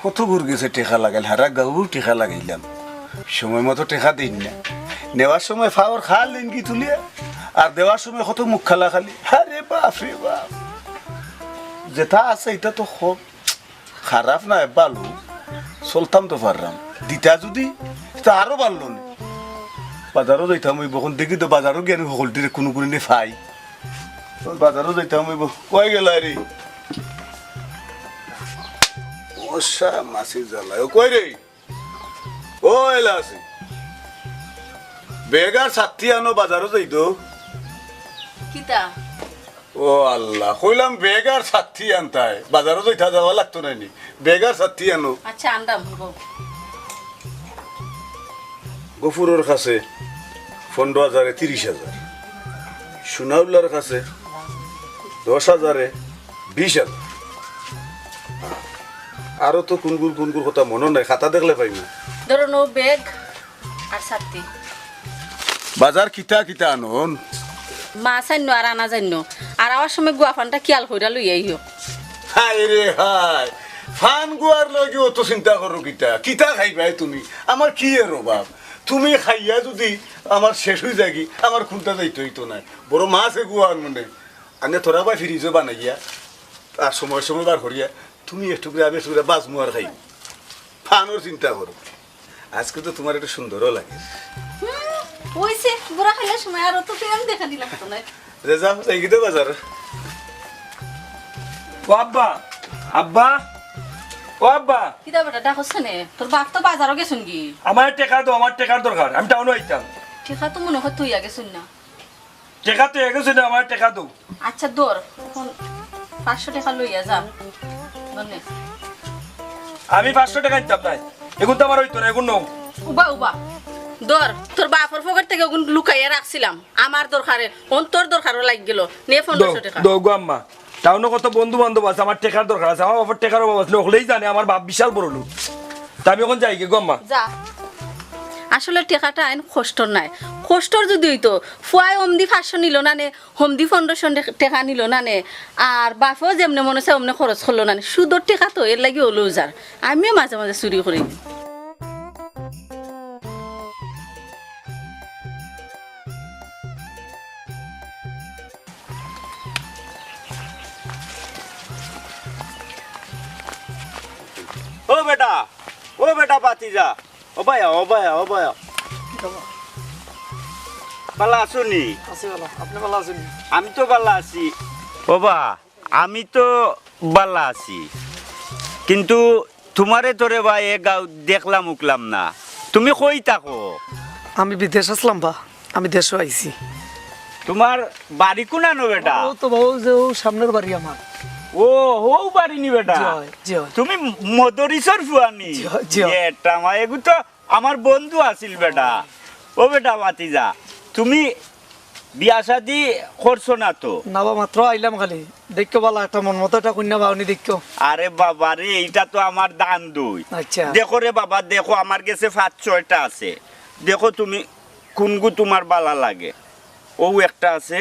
কত ঘুর গেছে টেকা লাগাইল হারা গাউ টেকা লাগাইলাম সময় মতো টেকা দিন না নেওয়ার সময় ফাওয়ার খাল দিন কি তুলিয়া আর দেওয়ার সময় কত মুখ খালা খালি আরে বাপ রে বাপ যেটা আছে এটা তো খুব খারাপ না ভালো চলতাম তো পারলাম দিতা যদি তা আরো ভালো না বাজারও যাইতাম হইব এখন দেখি তো বাজারও জ্ঞান সকলটির কোনো কোনো ফাই বাজারও যাইতাম হইব কয় গেল রে ওসা মাসি জ্বালায় কই রে ও এলা আছে বেগার ছাত্রী আনো বাজারও যাইতো কিতা ও আল্লাহ কইলাম বেগার ছাত্রী আনতায় বাজারও যাইতা যাওয়া লাগতো নাইনি বেগার ছাত্রী আনো আচ্ছা আন্দাম হইব গফুরের কাছে 15,000 30,000 সোনাউল্লার কাছে 10,000 20,000 আরো তো কোনগুর কথা মনে নাই খাতা দেখলে পাইব ধরো নো ব্যাগ আর সাথী বাজার কিতা কিতা আনন মাছ আন্য আর আনা জান্য আর আওয়ার সময় গুয়াফানটা কিয়াল হইরা লই আইও হাই রে হাই ফান গুয়ার লগে অত চিন্তা করো কিতা কিতা খাইবাই তুমি আমার কি এর অভাব তুমি খাইয়া যদি আমার শেষ হয়ে যাগি আমার খুনটা যাইতে হইতো না বড় মাছ গুয়ার মনে আনে তোরা বা ফ্রিজে বানাইয়া আর সময় সময় বার করিয়া তুমি একটু করে আমি একটু করে বাজ মুয়ার খাই ফানোর চিন্তা করো আজকে তো তোমার একটু সুন্দরও লাগে ওইছে বুড়া খাইলে সময় আর তো প্রেম দেখা দিলাম তো না রে যাও যাই গিয়ে বাজার ও আব্বা আব্বা ও আব্বা কিতা বেটা ডাকছ নে তোর বাপ তো বাজারও গেছুন কি আমার টাকা দাও আমার টাকার দরকার আমি টাউনে আইতাম ঠিক আছে তো মনে হয় তুই আগে শুন না টাকা তো এগেছে না আমার টাকা দাও আচ্ছা দর 500 টাকা লইয়া যা বনে আমি 500 টাকা দিতাম নাই এখন তো আমার হইতো না এখন নাও উবা উবা দর তোর বাপর পকেট থেকে ওগুন লুকাইয়া রাখছিলাম আমার দরকারে তোর দরকারও লাগ গেল নে 1500 টাকা দাও গো আম্মা টাউনে কত বন্ধু বান্ধব আছে আমার টাকার দরকার আছে আমার বাবার টাকার অভাব আছে হলেই জানে আমার বাপ বিশাল বড় লোক তা আমি এখন যাই গো আম্মা যা আসলে টাকাটা আইন কষ্টর নাই কষ্টর যদি হইতো ফুয়াই অমদি 500 নিল না নে হমদি 1500 টাকা নিল না নে আর বাপও যেমনে মনে চায় অমনে খরচ করলো না নে সুদর টাকা তো এর লাগি হলো যার আমিও মাঝে মাঝে চুরি করি ও বেটা বাতিজা ও ভাইয়া ভালো আছো নি আপনি ভালো আছেন আমি তো ভালো আছি বাবা আমি তো ভালো আছি কিন্তু তোমারে তোরে ভাই এ গাঁও দেখলাম উকলাম না তুমি কই থাকো আমি বিদেশ আসলাম বা আমি দেশও আইছি তোমার বাড়ি কোনানো বেটা ও তো বহু যে ও সামনের বাড়ি আমার ও হো বাড়ি নি বেটা জি হয় তুমি মদরিসর ফুয়ানি জি। এটা মা এগু তো আমার বন্ধু আছিল বেটা ও বেটা বাতিজা তুমি বিয়া শাদি করছো না তো না বা মাত্র আইলাম খালি দেখো বালা একটা মন মতো একটা কন্যা বাউনি দেখো আরে বাবা রে এইটা তো আমার দান দুই আচ্ছা দেখো রে বাবা দেখো আমার কাছে 5-6টা আছে দেখো তুমি কোনগু তোমার বালা লাগে ও একটা আছে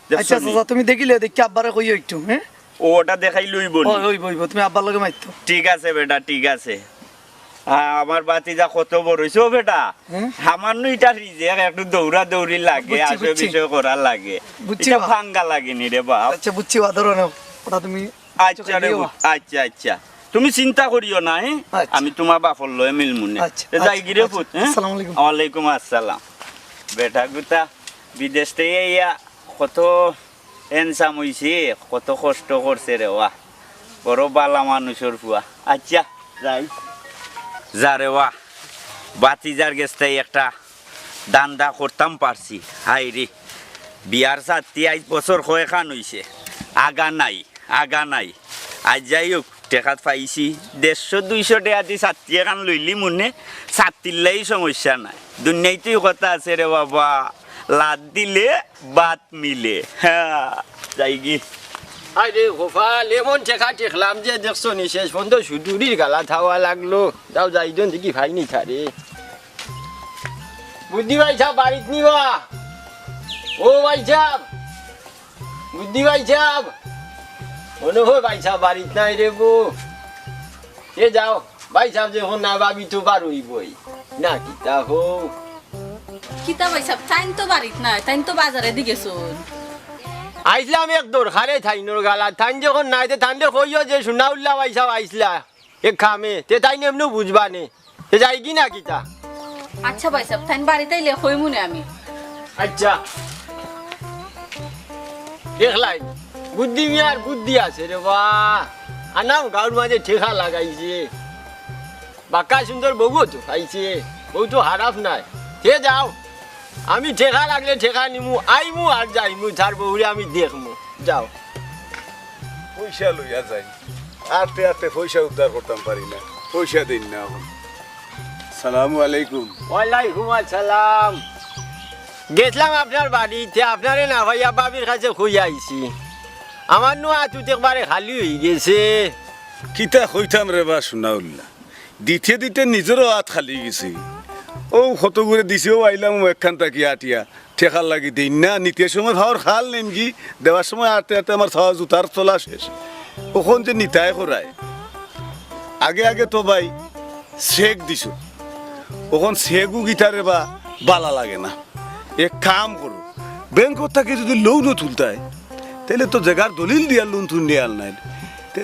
আচ্ছা চাচা তুমি দেখিলে দেখি আব্বারে কইও একটু হ্যাঁ ওটা দেখাই লই বলি ওই বইব তুমি আব্বার লগে মাইতো ঠিক আছে বেটা ঠিক আছে আমার বাতিজা কত বড় হইছে ও বেটা আমার নু এটা রিজেক একটু দৌড়া দৌড়ি লাগে বুঝছি, আসে বুঝছি। বিষয় করা লাগে বুঝছি এটা বা। ভাঙ্গা লাগেনি রে বাপ আচ্ছা বুঝছি বাদর নেও ওটা তুমি আচ্ছা রে আচ্ছা আচ্ছা তুমি চিন্তা করিও না হ্যাঁ আচ্ছা। আমি তোমার বাপর লয়ে মিলমুনে আচ্ছা, যাই গিরে আচ্ছা, ফুট আচ্ছা। আসসালামু আলাইকুম। ওয়ালাইকুম আসসালাম বেটা গুতা বিদেশ থেকে ইয়া কত এনসাম হইছে কত কষ্ট করছে রে ওয়া বড় বালা মানুষের ফুয়া আচ্ছা যাই যা রে ওয়া বাতিজার গেছতে একটা দান্দা করতাম পারছি হাই রে বিয়ার সাথে 5 বছর কয়েকখান হইছে আগা নাই আজ যাই হোক টেকাত পাইছি 150-200 টাকা দিয়ে ছাত্রী এখান লইলি মনে ছাত্রীর সমস্যা নাই দুনিয়াতেই কথা আছে রে বাবা লাদ দিলে বাত মিলে হ্যাঁ যাই গি আরে গোফা লেমন চেখা দেখলাম যে দেখছো নি শেষ পর্যন্ত সুদূরির গালা থাওয়া লাগলো যাও যাই দন দেখি ভাইনি থারে বুদ্ধি ভাই সাহেব বাড়িত নিবা ও ভাই সাহেব বুদ্ধি ভাই সাহেব মনে হয় ভাই সাহেব বাড়িত নাই রে বো এ যাও ভাই সাহেব যখন না ভাবি তো পারুই বই না কিতা হো কিতা পয়সা তাইন তো বাড়িত নাই তাইন তো বাজারে দিকে চল আইসলাম এক দরকারে থাইনোর গালা থাইন যখন নাই তে থানতে কইও যে শুনা উল্লা ভাই সাহেব আইসলা এক খামে তে তাই এমনি বুঝবা নে তে যাই কি না কিতা আচ্ছা পয়সা তাইন বাড়িতে আইলে কইমুনে আমি আচ্ছা দেখলাই বুদ্ধি মিয়ার বুদ্ধি আছে রে বা আনাম গাঁর মাঝে ঠেকা লাগাইছে বাক্কা সুন্দর বউ তো পাইছে বউ তো হারাপ নাই সে যাও আমি ঠেকা লাগলে ঠেকা নিমু আইমু আর যাইমু তার বউরে আমি দেখমু যাও পয়সা লইয়া যাই আটে আটে পয়সা উদ্ধার করতাম পারি না পয়সা দিন না এখন সালামু আলাইকুম ওয়ালাইকুম আসসালাম গেছিলাম আপনার বাড়িতে আপনারে না ভাইয়া বাবির কাছে খুঁজে আইছি আমার নো আতুত একবারে খালি হয়ে গেছে কিতা কইতাম রে বা শোনাউল্লা দিতে দিতে নিজেরও হাত খালি গেছি ও কত করে দিছেও আইলাম একখান তাকি আটিয়া ঠেকার লাগি দিন না নিতে সময় ভাওয়ার খাল নেম কি দেওয়ার সময় আটতে আটতে আমার খাওয়া জুতার তোলা শেষ ওখন যে নিতায় করায় আগে আগে তো ভাই শেক দিছ ওখন শেকু গিটারে বা বালা লাগে না এক কাম করো ব্যাংকর থেকে যদি লোনও তুলতায় তাহলে তো জায়গার দলিল দিয়ার লোন তুল নিয়াল নাই তে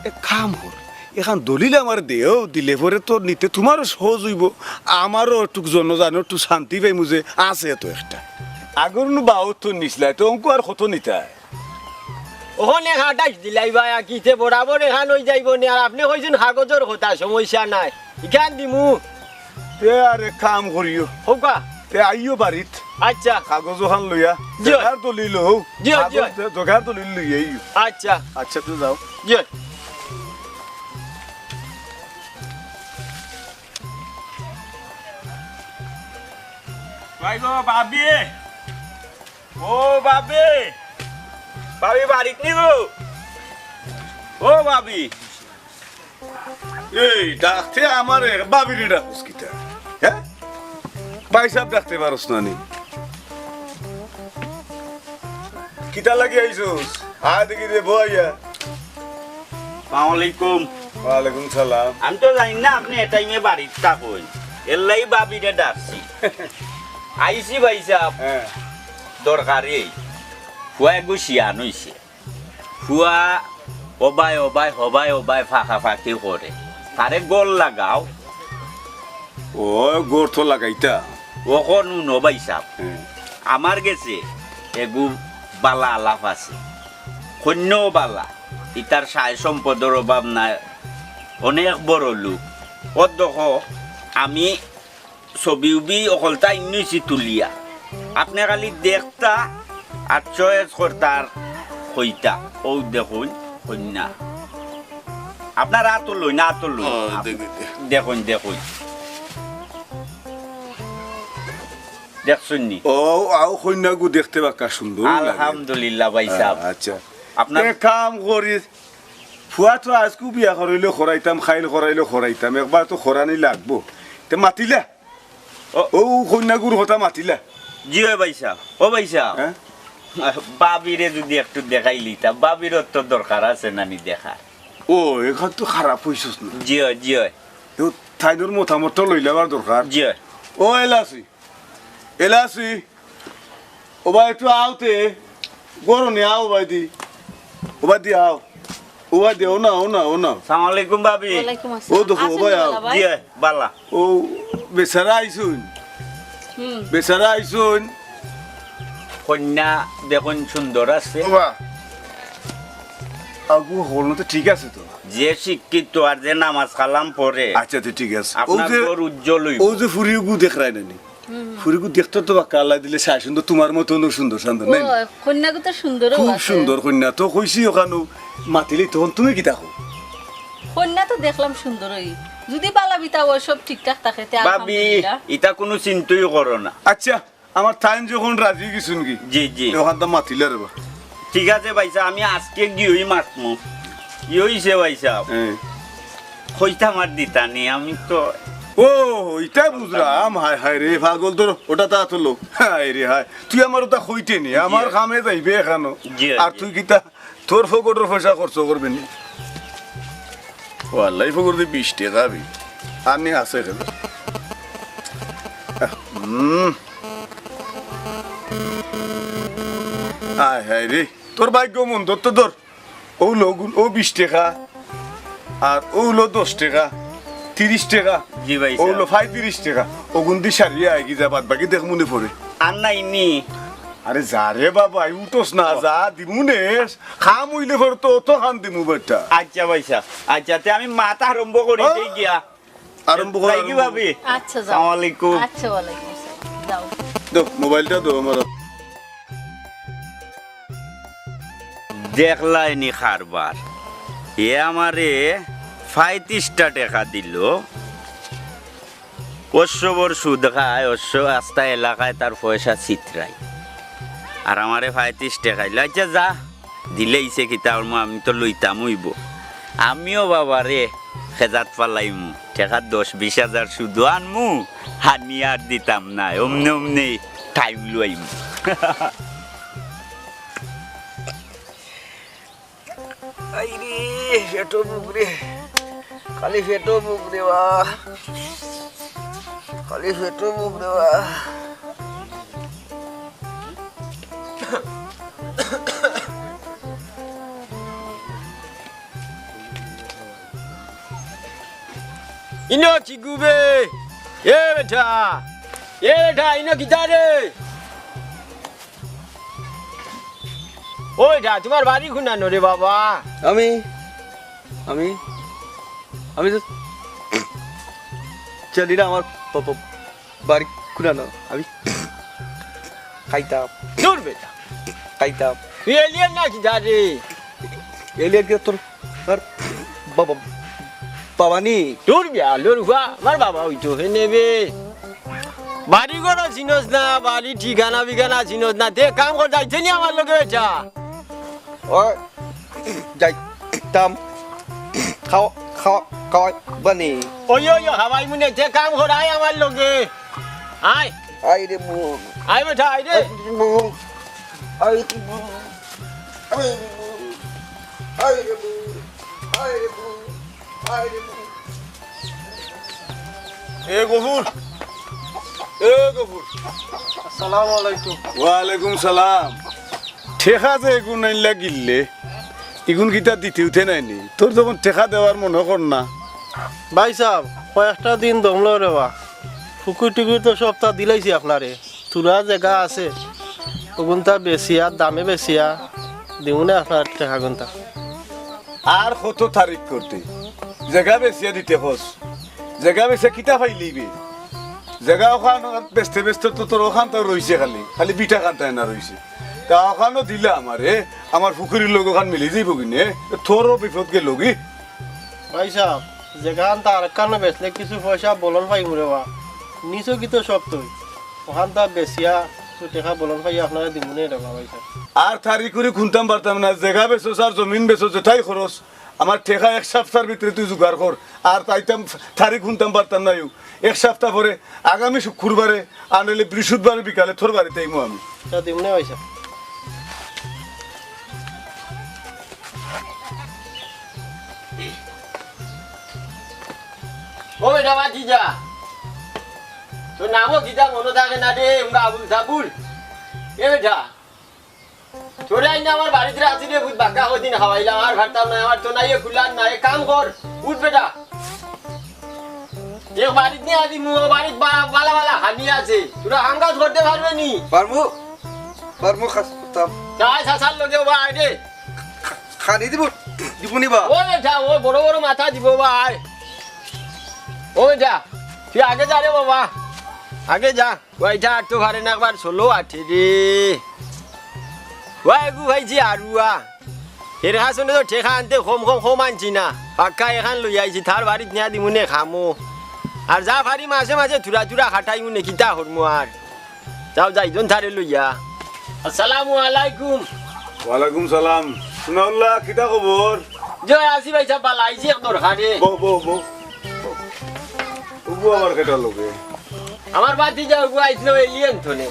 এক কাম কর এখন দলিল আমার দেও দিলে পরে তো নিতে তোমারও সহজ হইব আমারও একটু জনজানো একটু শান্তি পাইমু যে আছে তো একটা আগর নু বাউত তো নিসলাই তো অঙ্ক আর কত নিতায় ওখানে হাঁটাইস দিলাই ভাই কিতে বরাবর এখান হয়ে যাইব নি আর আপনি কইছেন কাগজের কথা সমস্যা নাই ইখান দিমু তে আর এক কাম করিও হোকা তে আইও বাড়িত আচ্ছা কাগজ ওখান লইয়া জি। জগার দলিল হোক জি, জি। জগার দলিল লইয়া আইও আচ্ছা আচ্ছা তো যাও জি ভাই গো ভাবি ও ভাবি ভাবি বাড়িত নি গো ও ভাবি এই ডাকতে আমার বাবিরে ডাকুস কিতা হ্যাঁ পয়সা ডাকতে পারস না নি কিতা লাগি আইছস আয় দেখি রে বইয়া আসসালামাইকুম ওয়ালাইকুম সালাম আমি তো জানি না আপনি এ টাইমে বাড়িতে থাকুন এলাই ভাবিরে ডাকছি আইসি ভাই সাহেব হ্যাঁ দরকারি ফুয়া গুছিয়ান হইছে ফুয়া অবাই অবাই হবাই অবাই ফাঁকা ফাঁকি করে তারে গোল লাগাও ও গোর তো লাগাইতা ওখন নবাই সাহেব হ্যাঁ। আমার গেছে এগু বালা আলাপ আছে সৈন্য বালা ইটার সায় সম্পদের অভাব নাই অনেক বড় লোক কত দেখো আমি ছবি উবি অকলতা ইন্নিছি তুলিয়া আপনি খালি দেখতা আর চয়েস করতার হইতা ও দেখুন কন্যা আপনার আতো লই না আতো লই দেখুন দেখুন দেখছুন নি ও আও কন্যাগু দেখতে বাক্কা সুন্দর লাগে। আলহামদুলিল্লাহ ভাই সাহেব আচ্ছা আপনার আপনার কাম করি ফুয়া তো আজকু বিয়া করাইলে খরাইতাম খাইল করাইলে খরাইতাম একবার তো খরানি লাগবো তে মাতিলা ও কন্যাগুর কথা মাতিলা জি হয় ভাই সাহেব ও ভাই সাহেব হ্যাঁ বাবিরে যদি একটু দেখাই লিতাম বাবির তো দরকার আছে নানি দেখা ও এখন তো খারাপ হইছস না জি হয় জি হয় তো থাইনোর মতামত লইলাবার দরকার জি হয় ও এলাসি এলাসি ও ভাই একটু আওতে গরনে আও ভাই দি ও ভাই দি আও ও ভাই দি ও না ও না ও না সালাম আলাইকুম বাবি ওয়ালাইকুম ও আসসালাম দেখো ও ভাই আও জি হয় বালা ও বেচারা আইসুন হুম বেচারা আইসুন কন্যা দেখুন সুন্দর আছে বাবা আগু হলো তো ঠিক আছে তো যে শিক্ষিত আর যে নামাজ কালাম পড়ে আচ্ছা তো ঠিক আছে ও আপনার যে ঘর উজ্জ্বল হইব ও যে ফুরিগু দেখ রাই নানি ফুরিগু দেখতে তো বাক্কা আল্লাহ দিলে সাই সুন্দর তোমার মতো সুন্দর সুন্দর নাই কন্যাগো তো সুন্দর খুব সুন্দর কন্যা তো কইছি ওখানে মাতিলি তখন তুমি কি দেখো কন্যা তো দেখলাম সুন্দরই যদি বালা বিতা ওই সব ঠিকঠাক থাকে তে বাবি আলহামদুলিল্লাহ এটা কোনো চিন্তাই করো না আচ্ছা আমার টাইম যখন রাজি গেছুন কি জি জি ওখান তো মাতিলে রে বা ঠিক আছে ভাই সাহেব আমি আজকে গিয়েই মাতমু কি হইছে ভাই সাহেব হ্যাঁ। কইতা আমার দিতা নি আমি তো ও এটা বুঝলাম হায় হায় রে পাগল তোর ওটা তা তো লোক হায় রে হায় তুই আমার ওটা হইতে নি আমার কামে যাইবে এখানো জি, আর জি। তুই কিতা তোর ফকটের পয়সা খরচ করবি নি ওয়াল্লাই ফকর দি 20 টাকা বি আনি আছে কেন আয় হায় রে তোর ভাগ্য মন তোর তো ধর ও লগুন ও 20 টাকা আর ও লো 10 টাকা 30 টাকা জি ভাই ও লো 35 টাকা ওগুন দি সারিয়ে আয় কি যা বাদ বাকি দেখ মনে পড়ে আর নাইনি আরে যা রে বাবা উঠোস না যা দিমুনে খাম হইলে পর তো তো খান দিমু বেটা আচ্ছা ভাইসা আচ্ছা তে আমি মাথা আরম্ভ করি হ্যাঁ। দেই গিয়া আরম্ভ কর কি ভাবি আচ্ছা যাও আসসালামু আলাইকুম আচ্ছা ওয়ালাইকুম আসসালাম যাও দো মোবাইলটা দো আমার দেখলাইনি খারবার এ আমারে 35টা টাকা দিল অশ্বর সুদ খায় অশ্ব আস্তা এলাকায় তার পয়সা চিত্রাই আর আমারে 35 টাকা দিল আচ্ছা যা দিলে ইসে কিতা আমি তো লইতাম হইব আমিও বাবা রে খেজাত পালাইমু টাকা 10-20 হাজার শুধু আনমু হানি আর দিতাম না অমনে অমনে টাইম লইমু আইরে ফেটো বুকরে খালি ফেটো বুকরে বা খালি ফেটো বুকরে বা ইনো চিগুবে বেটা ইনো গিটারে ও বেটা তোমার বাড়ি খুনানো রে বাবা আমি আমি আমি তো চলি না আমার বাড়ি খুঁড়ানো আমি খাইতাম দূর বেটা খাইতাম তুই এলিয়েন না গিটারে এলিয়ার কে তোর বাবা বাবা নি দূর বিয়া লোর হুয়া আমার বাবা হইতো হে নেবে বাড়ি ঘর চিনস না বাড়ি ঠিকানা বিঘানা চিনস না তে কাম কর যাইছে নি আমার লগে বেটা ও যাইতাম খাওয়া বানি ওই হাওয়াই মুনে তে কাম কর আয় আমার লগে আয় আই রে মুখ আয় বেটা আয় রে মুখ আই রে মুখ আই রে মুখ আই রে মুখ আই রে মুখ এ গফুর আসসালামু আলাইকুম ওয়ালাইকুম সালাম ঠেকা যে এগুন নাইলা গিললে এগুন কিতা দিতে উঠে নাইনি তোর যখন ঠেকা দেওয়ার মনে কর না ভাই সাহেব কয়েকটা দিন দমলো রে বা পুকুর টুকুর তো সপ্তাহ দিলাইছি আপনারে তুরা জায়গা আছে ওগুনটা বেশিয়া দামে বেশিয়া দিও না আপনার টাকা গুনটা আর কত তারিখ করতে জায়গা বেচিয়া দিতে খোঁজ জায়গা বেচে কিতা ফাইলিবি জায়গা ওখান বেচতে বেচতে তো তোর ওখান তো রয়েছে খালি খালি বিটা কান্তায় না রয়েছে তা ওখানও দিলা আমারে আমার পুকুরির লোক ওখান মিলি যাইব কিনে তোরও বিপদ গেল কি ভাই সাহেব যেখান তার কারণে বেচলে কিছু পয়সা বলন পাই রে বা নিচও কি তো সব তুই ওখানটা বেশিয়া তো টাকা বলন পাই আপনারা দিমুনে রে বা ভাই সাহেব আর তারিখ করে খুনতাম পারতাম না জায়গা বেচোস আর জমিন বেচোস যেটাই খরচ আমার ঠেকা এক সপ্তাহের ভিতরে তুই জোগাড় কর আর তাইতাম তারিখ শুনতাম পারতাম না এক সপ্তাহ পরে আগামী শুক্রবারে আনলে বৃহস্পতিবারে বিকালে তোর বাড়িতে আইমু আমি তা দিমুনে ভাই সাহেব ও বেটা বাজি যা তোর নামও গীতা মনে থাকে না রে উমরা আবুল সাবুল এ বেটা তোরে আইনা আমার বাড়িতে আসি রে বুঝ বাক্কা ওদিন হাওয়াইলাম আর ভারতাম না আমার তো নাই খুলান না কাম কর উঠ বেটা এক বাড়িতে নিয়ে আদি মু বাড়িতে বালা বালা হানি আছে তোরা হাঙ্গাজ করতে পারবে নি পারমু খাস্তাম তাই সাসার লগে ভাই রে খানি দিবনি বা ও বেটা ও বড় বড় মাথা দিব ভাই ও বেটা তুই আগে যা রে বাবা আগে যা ওইটা তো ঘরে না একবার ষোলো আঠে রে ওই গু ভাইছি আরুয়া এর হাসনে তো ঠেকা আনতে কম আনছি না পাক্কা এখান লই আইছি তার বাড়িতে নিয়ে দিমুনে খামো আর যা পারি মাঝে মাঝে থুরা খাটাই মুনে কিতা হরমু আর যাও যাইজন থারে লইয়া আসসালামু আলাইকুম ওয়ালাইকুম সালাম শুনাউল্লাহ কিতা খবর জয় আসি ভাই সাহেব বালা আইছি এক দরকারে বো আমার কেটা লোকে আমার বাতি যা গু আইছিল এলিয়েন থনে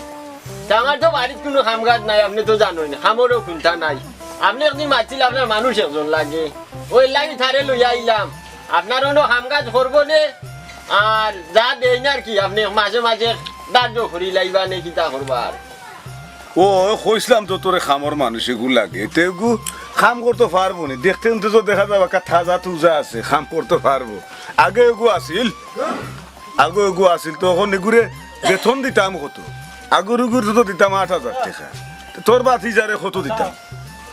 আমার তো বাড়িতে কোনো কামকাজ নাই আপনি তো জানোই না খামরও খুলতা নাই আপনি একদিন মারছিল আপনার মানুষ একজন লাগে ওই লাগি থারে লইয়া আইলাম আপনার অন্য কাম কাজ করবো নে আর যা দেই না আর কি আপনি মাঝে মাঝে দাঁড় করি লাইবা নে কিতা করবার ও কইছিলাম তো তোরে খামর মানুষ এগুলো লাগে তেগু খাম করতে পারবো না দেখতে তো দেখা যাবে একটা তাজা তুজা আছে খাম করতে পারবো আগে এগু আসিল তখন এগুরে বেতন দিতাম কত আগর এগুর তো দিতাম 8,000 টাকা তোর বাতি যারে কত দিতাম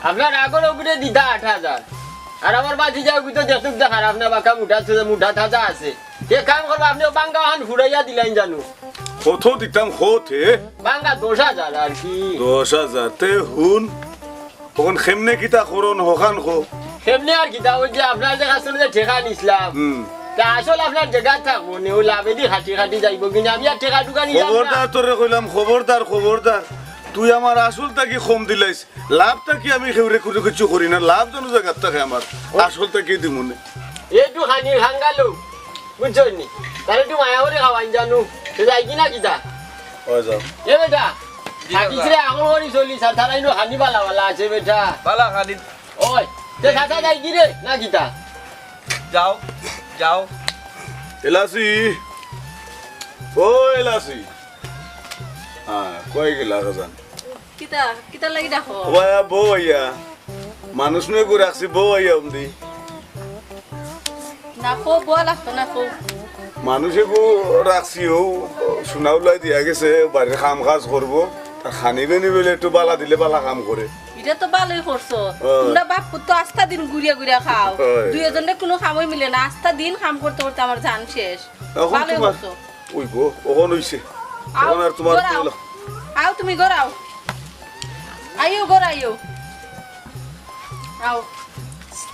আপনার আগর উপরে দিদা 8,000 আর আমার বাজি যাও তো দেখুক দেখার আপনার বাঁকা মুঠা থাজা আছে এ কাম করবো আপনি বাঙ্গা হান ফুরাইয়া দিলেন জানো কত দিতাম হতে বাঙ্গা 10,000 আর কি 10,000 তে হুন তখন খেমনে কিতা করন হখান খো এমনি আর কিতা ওই যে আপনার যে আসলে যে ঠেকা নিছিলাম তা আসলে আপনার জায়গা থাকবো নে ও লাভে দি খাটি যাইব কিনা আমি আর ঠেকা টুকা নিলাম না খবরদার তোরে কইলাম খবরদার তুই আমার আসলটা কি কম দিলাইস লাভটা কি আমি খেউরে করে কিছু করি না লাভ জানো জায়গার থাকে আমার আসলটা কি দিমুনে একটু খানি খাঙ্গালো বুঝছো নি তাহলে একটু মায়া করে খাওয়াই জানো তো যাই কিনা কিতা ও যাও এ বেটা থাকিসরে আগর করি চলিস আর তারা ইনো হানি বালা আছে বেটা বালা খালি ওই তে খাতা যাই কি রে না কিতা যাও এলাসি ও এলাসি কই গেলা রাজান কিতা কিতা লাগি দেখো ওয়া বইয়া মানুষ নয় করে রাখছি বইয়া উমদি না খো বোয়া লাগতো না খো মানুষে গো রাখছি ও শোনাউলাই দিয়া গেছে বাড়ির কাম কাজ করবো আর খানিবে নিবেলে একটু বালা দিলে বালা কাম করে এটা তো ভালোই করছো তোমরা বাপ তো আস্থা দিন ঘুরিয়া খাও হয়। দুইজনে কোনো কামই মিলে না আস্থা দিন কাম করতে করতে আমার জান শেষ এখন ভালোই তোমার করছো ওই গো ওখান হইছে আও, এখন আর তোমার গড়াও। আও তুমি গড়াও আইও গড়াইও আও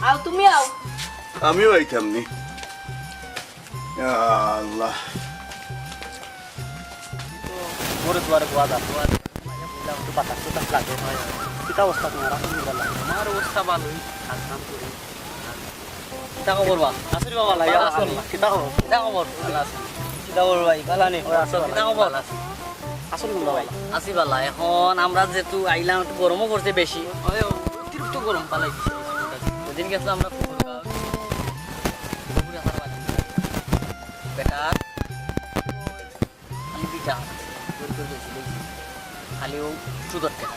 আও তুমি আও আমিও আইতাম নি আল্লাহ মোরে দুয়ারে গোয়া দা তোমার বললাম তো বাতাস তো লাগে হয় কিতা অবস্থা তোমার আমার অবস্থা ভালোই কাজ কাম করি কিতা খবর বা আসরি বাবা লাগা আসল কিতা খবর ভালো আছে কিতা খবর ভাই ভালো নেই আসল কিতা খবর আসল তোমরা ভাই আসি ভালো এখন আমরা যেহেতু আইলাম একটু গরমও করছে বেশি অতিরিক্ত গরম পালাই ওদিন গেছিলাম আমরা বেটার আমি বিটা খালিও সুদর টাকা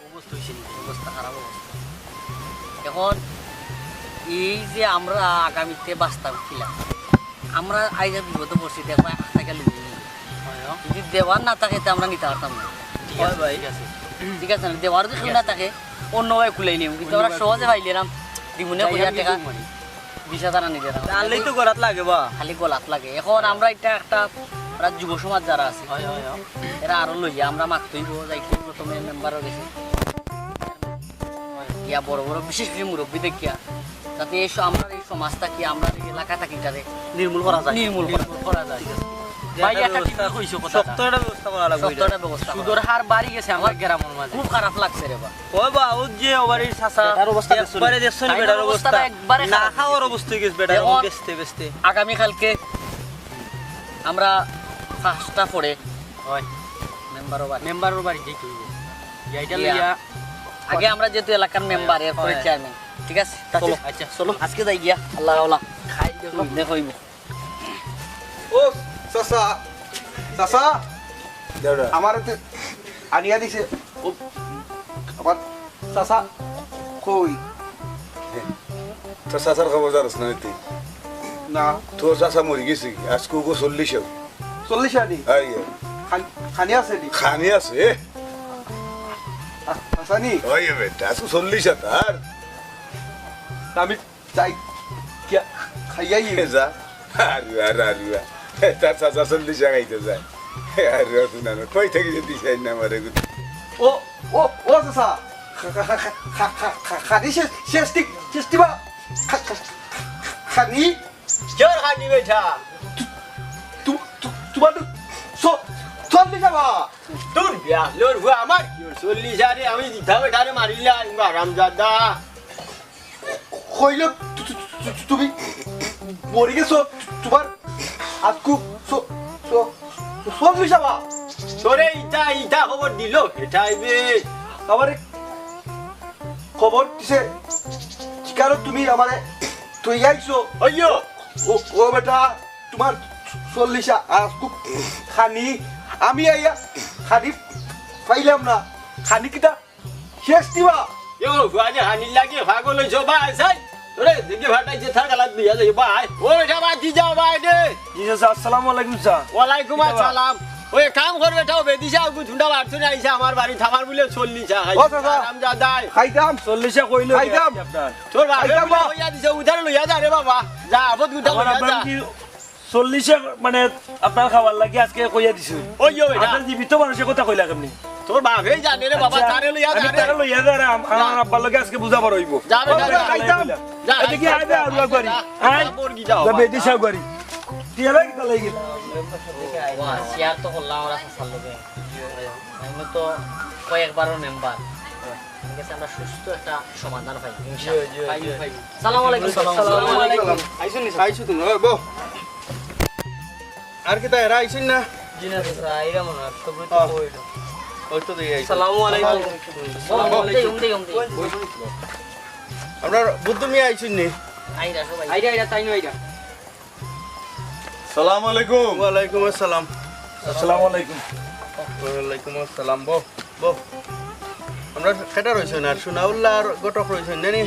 অবস্থা হয়েছে অবস্থা খারাপ অবস্থা এখন এই যে আমরা আগামীতে বাঁচতাম ছিলাম আমরা আইজা বিপদে পড়ছি দেখো টাকা লুকিয়ে যদি দেওয়ার না থাকে তো আমরা নিতে পারতাম না ঠিক আছে না দেওয়ার যদি না থাকে অন্য ভাই খুলে নিব কিন্তু আমরা সহজে পাইলাম দিবনে পয়সা টাকা 20,000 নিতে আনলেই তো গলাত লাগে বা খালি গলাত লাগে এখন আমরা এটা একটা ওরা যুব সমাজ যারা আছে এরা আরো লইয়া আমরা মাখতেইব যাইতে প্রথমে মেম্বারও গেছি ইয়া বড় বড় বিশেষ কিছু মুরব্বী দেখিয়া যাতে এই আমরা এই সমাজটা কি আমরা এই এলাকা থাকি যাতে নির্মূল করা যায় ভাই একটা ঠিক কইছো কথা শক্ত একটা ব্যবস্থা করা লাগবে শক্ত একটা ব্যবস্থা সুদর হার বাড়ি গেছে আমার গ্রামের মাঝে খুব খারাপ লাগছে রে বা ওই বা ও যে ওবারের সাসা এর অবস্থা একবারে দেখছ নি বেটার অবস্থা একবারে না খাওয়ার অবস্থা গেছে বেটা বেস্তে আগামী কালকে আমরা ফার্স্টটা পড়ে হয় মেম্বারের বাড়ি যাইতে হইব যাইটা লইয়া আগে আমরা যেহেতু এলাকার মেম্বার এরপরে চেয়ারম্যান ঠিক আছে চলো আচ্ছা চলো আজকে যাই গিয়া আল্লাহ আল্লাহ খাই দেখইব ও চাচা আমার হাতে আনিয়া দিছে ও আমার চাচা কই তোর চাচার খবর জানিস না তুই না তোর চাচা মরি গেছে আজকে ওকে 40 40 আনি খানি আছে নি খানি আছে আসানি ওই বেটা আজকে 40 তার আমি যাই খাইয়াই যা আরিয়া তার চাচা 40 খাইতে যায় আরে শুনা না কই থেকে যদি চাই না মারে ও ও ও চাচা খানি শেষটিবা খানি জোর খানি বেটা তোমার চল্লিশ যাবা দূর বিয়া লোর হুয়া আমার 40 আমি দিতা বেটারে মারিলা আরামজাদা কইল তুমি মরে গেছো তোমার আজকু চল্লিশ যাবা তোরে ইটা খবর দিল এটাই বে আমারে খবর দিছে ঠিকানো তুমি আমারে তুই আইছো অయ్য়ো ও ও বেটা তোমার 40 আজ খুব খানি আমি আইয়া খানি পাইলাম না খানি কিটা শেষ দিবা ইয়ো বাজে হানি লাগে ভাগো লইছো ভাই সাই তোরে দেখি ভাটাইছে থাকা লাগবি আজ ভাই ও বেটা বাতি যাও ভাই দে জি স্যার আসসালামু আলাইকুম স্যার ওয়ালাইকুম আসসালাম ওই কাম করবে তাও বেদিছা আগু ঝুন্ডা বাড়ছো না আইসা আমার বাড়ি থামার বলে 40 খাই ও দাদা। আরাম যা দাই খাইতাম 40 কইলো খাইতাম। আপনার তোর বাবা আইসা বা। লইয়া দিছে উধার লইয়া যা রে বাবা যা আবদ গুটা আমার লইয়া আপনার যা কি 40 মানে আপনার খাবার লাগে আজকে কইয়া দিছি ওইয়ো বেটা আপনার জীবিত মানুষের কথা কইলা কেমনি তোর বাবা জানে রে বাবা তারে লইয়া যা আমি রে তারা লইয়া যা রে আমার আব্বার লগে আজকে বুঝা বড় হইব যা বেটা যা খাইতাম। যা এদিকে আইবে আর করি আই বর্গি যাও যাবে দিশা করি টিয়ালা কি তালাই গেল শেয়ার তো করলাম ওরা সাসার লোকে আমি তো কয়েকবারও মেম্বার ঠিক আছে আমরা সুস্থ একটা সমাধান পাই ইনশাআল্লাহ সালাম আলাইকুম আসসালামু আলাইকুম আইছো তুমি ও বো আর কি তা এরা আইছেন না জিনা স্যার আইরা মনে হয় তো বুঝতে কইলো ওই তো দিয়ে আইছে আসসালামু আলাইকুম আমরা বুদ্ধ মিয়া আইছেন নি আইরা সবাই আইরা তাই নই আইরা সালাম আলাইকুম ওয়ালাইকুম আসসালাম আসসালামু আলাইকুম ওয়ালাইকুম আসসালাম বো বো আমরা কেটা রইছেন আর সুনাউল্লাহ আর গটক রইছেন জানি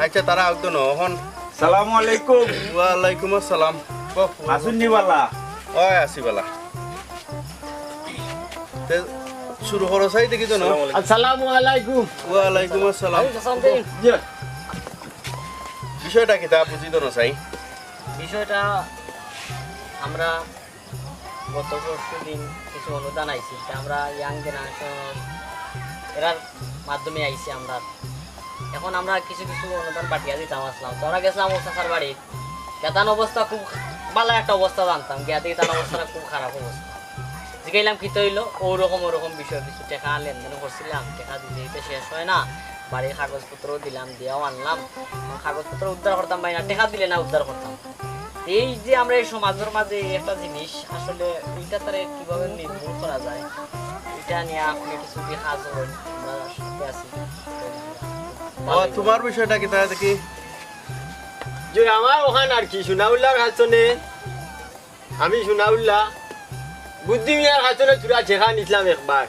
আচ্ছা তারা একদম হন সালামু আলাইকুম ওয়ালাইকুম আসসালাম বো আসুন নিবালা ওই আসি বালা তে শুরু করো চাই দেখি তো না আসসালামু আলাইকুম ওয়ালাইকুম আসসালাম জি বিষয়টা কি তা বুঝি তো না চাই বিষয়টা আমরা গত পরশু দিন কিছু অনুদান আইছি তা আমরা ইয়াং জেনারেশন এরার মাধ্যমে আইছি আমরা এখন আমরা কিছু কিছু অনুদান পাঠিয়ে দিতাম আসলাম তো আমরা গেছিলাম ও চাচার বাড়ি গেতান অবস্থা খুব ভালো একটা অবস্থা জানতাম গিয়া দেখি তার অবস্থাটা খুব খারাপ অবস্থা জিগাইলাম কি তৈল ওরকম বিষয় কিছু টাকা লেনদেন করছিলাম টাকা দিতে দিতে শেষ হয় না বাড়ির কাগজপত্র দিলাম দিয়াও আনলাম কাগজপত্র উদ্ধার করতাম পাই না টাকা দিলে না উদ্ধার করতাম এই যে আমরা এই সমাজের মাঝে একটা জিনিস আসলে এইটা তারা কিভাবে নির্মূল করা যায় এটা নিয়ে আপনি কিছু কি কাজ করেন আমরা সাথে আছি ও তোমার বিষয়টা কি তা দেখি যে আমার ওখানে আর কি সুনাউল্লাহর হাসনে আমি সুনাউল্লাহ বুদ্ধি মিয়ার হাসনে চূড়া ঠেকা নিছিলাম একবার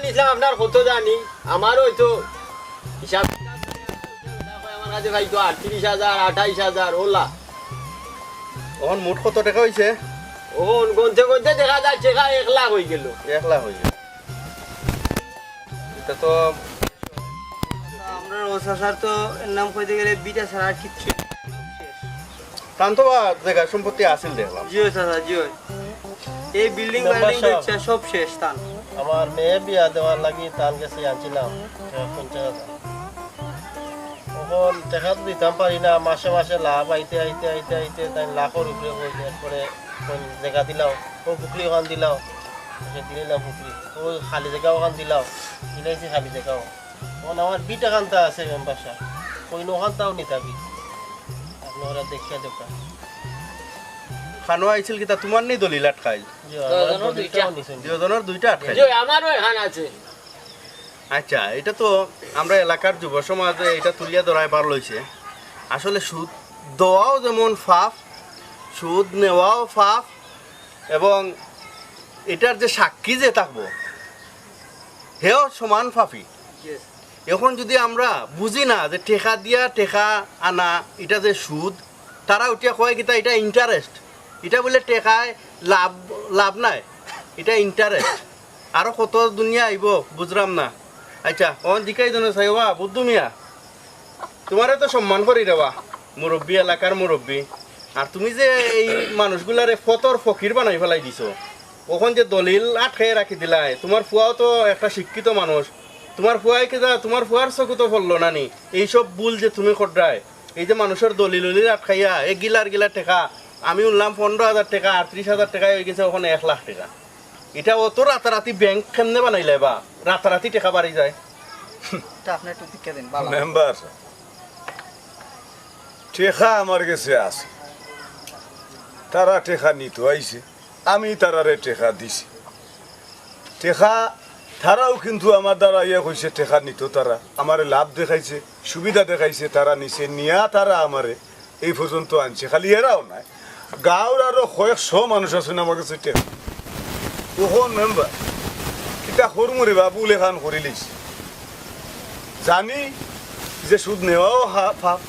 নিছিলাম আপনার কত জানি আমারও হয়তো হিসাব আমার কাছে খাইতো 38,000 28,000 ওলা এখন মোট কত টাকা হয়েছে ওন গনতে দেখা যায় টাকা 1 লাখ হয়ে গেল 1 লাখ হয়েছে এটা তো আমরা ওসাসার তো এর নাম কইতে গেলে বিটা ছাড়া আর কিচ্ছু কান্তবা জায়গা সম্পত্তি আছিল দেখলাম জিও চাচা জিও এই বিল্ডিং বাল্ডিং হচ্ছে সব শেষ তান আমার মেয়ে বিয়া দেওয়ার লাগি তান গেছে আনছিলাম 50,000 এখন টাকা তো দিতাম পারি না মাসে মাসে লাভ আইতে আইতে আইতে আইতে তাই লাখের উপরে হয়ে এরপরে জায়গা দিলাও ও পুকুরি ওখান দিলাও দিলাম পুকুরি ও খালি জায়গা ওখান দিলাও দিলাইছি খালি জায়গাও এখন আমার বিটা কান্তা আছে বাসা ওই ওখানটাও নিতাবি আপনারা দেখিয়া দেখা খানো আইছিল কি তা তোমার নেই দলিল আটকাইল দুজনের দুইটা আটকাইল যে আমারও এখানে আছে আচ্ছা এটা তো আমরা এলাকার যুব সমাজে এটা তুলিয়া ধরাই পার লইছে আসলে সুদ দেওয়াও যেমন ফাফ সুদ নেওয়াও ফাফ এবং এটার যে সাক্ষী যে থাকবো হেও সমান ফাফি এখন যদি আমরা বুঝি না যে টেকা দিয়া টেকা আনা এটা যে সুদ তারা উঠিয়া কয় কিতা এটা ইন্টারেস্ট এটা বলে টেকায় লাভ লাভ নাই এটা ইন্টারেস্ট আরো কত দুনিয়া আইব বুঝলাম না আচ্ছা অন দিকাই জন চাইবা বুদ্ধ মিয়া তোমারে তো সম্মান করি দেবা মুরব্বী এলাকার মুরব্বী আর তুমি যে এই মানুষগুলারে ফতর ফকির বানাই ফেলাই দিছো ওখান যে দলিল আটকে রাখি দিলাই তোমার ফুয়াও তো একটা শিক্ষিত মানুষ তোমার ফুয়াই কে যা তোমার ফুয়ার চকু তো ফললো নানি এইসব ভুল যে তুমি করডায় এই যে মানুষের দলিল আটকাইয়া এই গিলার টেকা আমি উনলাম 15,000 টাকা 38,000 টাকা হয়ে গেছে ওখানে 1 লাখ টাকা এটা অত রাতারাতি ব্যাংক কেমনে বানাইলে বা রাতারাতি টাকা বাড়ি যায় আপনি একটু দিকে দেন বাবা মেম্বার টেকা আমার কাছে আছে তারা টেকা নিতে আইছে আমি তারারে টেকা দিছি টেকা তারাও কিন্তু আমার দ্বারা ইয়ে কইছে টেকা নিত, তারা আমারে লাভ দেখাইছে, সুবিধা দেখাইছে, তারা নিছে নিয়া তারা আমারে এই পর্যন্ত আনছে। খালি এরাও নাই, গাঁৱৰ আরো কয়েকশো মানুষ আছে আমার কাছে টেকা। ওখন মেম্বার কিতা করমু রে বাবু লেখান করে লিছে, জানি যে সুদ নেওয়াও পাপ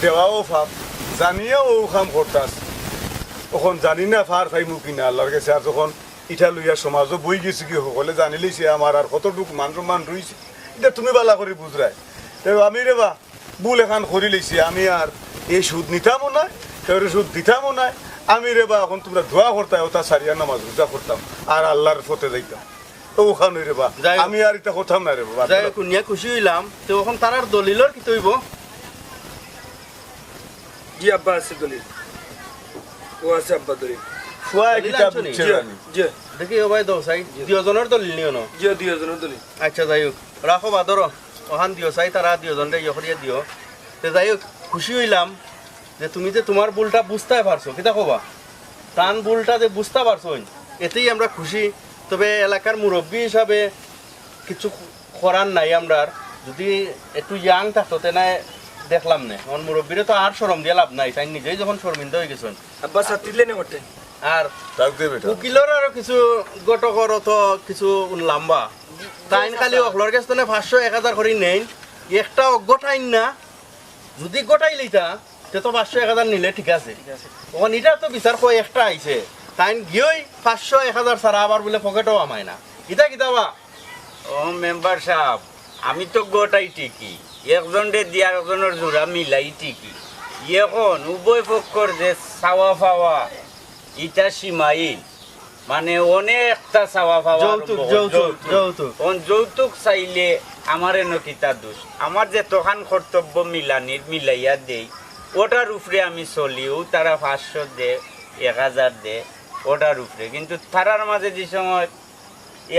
দেওয়াও পাপ, জানিয়াও ও কাম করতাস। তখন জানি না ফার ফাইমু কিনা আল্লাহর কাছে। আর যখন ইটা লইয়া সমাজও বই গেছে কি সকলে জানি লইছে আমার আর কতটুক মান সম্মান রইছে, এটা তুমি বালা করে বুঝরাই। আমি রে বা ভুল এখান করি লইছি, আমি আর এই সুদ নিতামও না, কেউ সুদ দিতামও না। আমি রে বা এখন তোমরা দোয়া করতাম, ওটা সারিয়া নামাজ রোজা করতাম আর আল্লাহর পথে যাইতাম। তো ওখানে রে বা আমি আর এটা করতাম না রে বাবা। যাই কুনিয়া খুশি হইলাম। তো এখন তারার দলিলর কি তৈব? জি আব্বা আছে দলিল, ও আছে আব্বা দলিল। ফুয়ায় দলিল কিতাব আনছো নি? বুঝছে জানি। জি দেখি ও ভাই দো সাই দিওজনের দলিল নিও না। জি 2 দলিল। আচ্ছা যাই হোক, রাখো বাদর ওখান দিও চাই, তারা দিওজনরে ইয়ে করিয়া দিও। তো যাই হোক, খুশি হইলাম যে তুমি যে তোমার ভুলটা বুঝতে পারছো। কিতা কবা, টান ভুলটা যে বুঝতে পারছো, এতেই আমরা খুশি। তবে এলাকার মুরব্বী হিসাবে কিছু করার নাই আমরা। যদি একটু ইয়াং থাকতো তেনা দেখলাম না, আমার মুরব্বীরে তো আর শরম দিয়ে লাভ নাই, তাই নিজেই যখন শর্মিন্দা হয়ে গেছেন। আব্বা সাতিলে নে করতে আর তাক দে বেটা। উকিলের আরো কিছু গটকর তো কিছু লম্বা তাইন খালি অকলর কাছ থেকে 500-1000 করে নেই, একটা গোটাইন না। যদি গোটাই লইতা তে তো 500-1000 নিলে ঠিক আছে। তখন এটা তো বিচার কয় একটা আইছে, তাইন গিয়েই 500-1000 ছাড়া আবার বলে পকেটও আমায় না। ইটা কিতাবা ও মেম্বার সাহেব, আমি তো গোটাই ঠিকই, একজনরে দিয়ে একজনের জোড়া মিলাই ঠিকই। এখন উভয় পক্ষর যে চাওয়া পাওয়া ইটা সীমাহীন, মানে অনেকটা চাওয়া পাওয়া। যৌতুক যৌতুক যৌতুক যৌতুক চাইলে আমার এনো কিতা দোষ? আমার যে তখন কর্তব্য মিলাইয়া দেই, ওটার উপরে আমি চলি। ও তারা 500 দে, 1000 দে, ওটার উপরে। কিন্তু তারার মাঝে যে সময়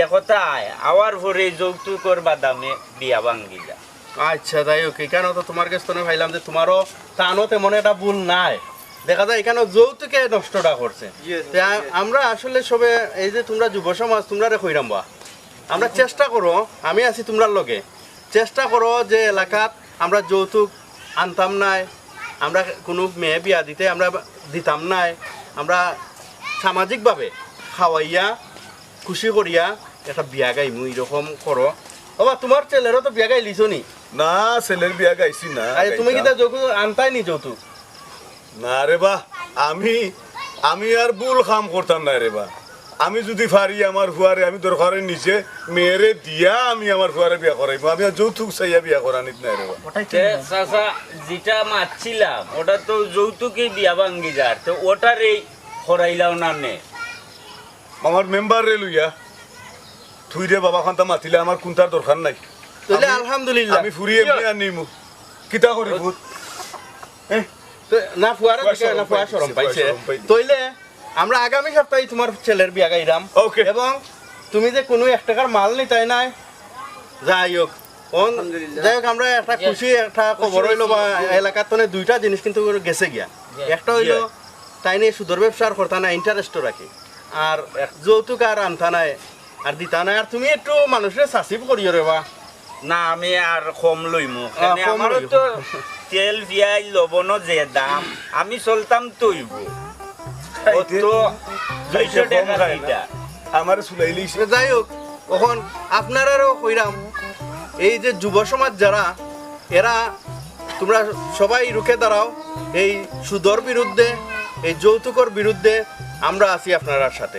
একতা আয় আওয়ার ভরে যৌতুকর বাদামে বিয়া ভাঙ্গি যা। আচ্ছা যাই হোক, এখানেও তো তোমার কাছ থেকে ভাইলাম যে তোমারও টানও তেমন একটা ভুল নাই। দেখা যায় এখানে যৌতুকে নষ্টটা করছে। তা আমরা আসলে সবে এই যে তোমরা যুব সমাজ, তোমরা রে কইরাম বা আমরা চেষ্টা করো, আমি আছি তোমরার লগে, চেষ্টা করো যে এলাকাত আমরা যৌতুক আনতাম নাই, আমরা কোনো মেয়ে বিয়া দিতে আমরা দিতাম নাই, আমরা সামাজিকভাবে খাওয়াইয়া খুশি করিয়া একটা বিয়া গাইমু, এরকম করো। বাবা তোমার ছেলেরও তো বিয়া গাই লিছো নি? না ছেলের বিয়া গাইছি না। আরে তুমি কি তা যৌতুক আনতাই নি যৌতুক? না রে বা, আমি আর ভুল কাম করতাম না রে বা। আমি যদি পারি আমার ফুয়ারে আমি দরকারের নিচে মেয়েরে দিয়া আমি আমার ফুয়ারে বিয়া করাইব। আমি আর যৌতুক চাইয়া বিয়া করানিত নাই রে বা। চাচা যেটা মারছিলাম ওটা তো যৌতুকে বিয়া ভাঙ্গি যার, তো ওটারই খরাইলাও না নে। আমার মেম্বার রে লইয়া তুই রে বাবা খান্তা মাতিলে আমার কোনটার দরকার নাই। তাহলে আলহামদুলিল্লাহ আমি ফুরিয়ে বিয়া নিমু, কিতা করি ভূত। না ফুয়ারা দিকে না ফুয়া শরম পাইছে। তইলে আমরা আগামী সপ্তাহে তোমার ছেলের বিয়া গাইরাম। ওকে। এবং তুমি যে কোনো 1 টাকার মাল নি তাই নাই। যাই হোক যাই হোক, আমরা একটা খুশি একটা খবর হইলো বা এলাকার তনে 2টা জিনিস কিন্তু গেছে গিয়া। একটা হইলো তাই নিয়ে সুদর ব্যবসার করতা না, ইন্টারেস্টও রাখি, আর যৌতুক আর আনতা নাই আর দিতা নাই। আর তুমি একটু মানুষের সাসিব করিও রে বা। না আমি আর কম লইমু, কম আমারও লইও। তো তেল পিয়াজ লবণ যে দাম, আমি চলতাম তৈব তো 200 টাকা দিতা। আমার চুলাইলিস। যাই হোক, তখন আপনারাও কইরাম এই যে যুব সমাজ যারা, এরা তোমরা সবাই রুখে দাঁড়াও এই সুদর বিরুদ্ধে, এই যৌতুকর বিরুদ্ধে। আমরা আছি আপনার সাথে।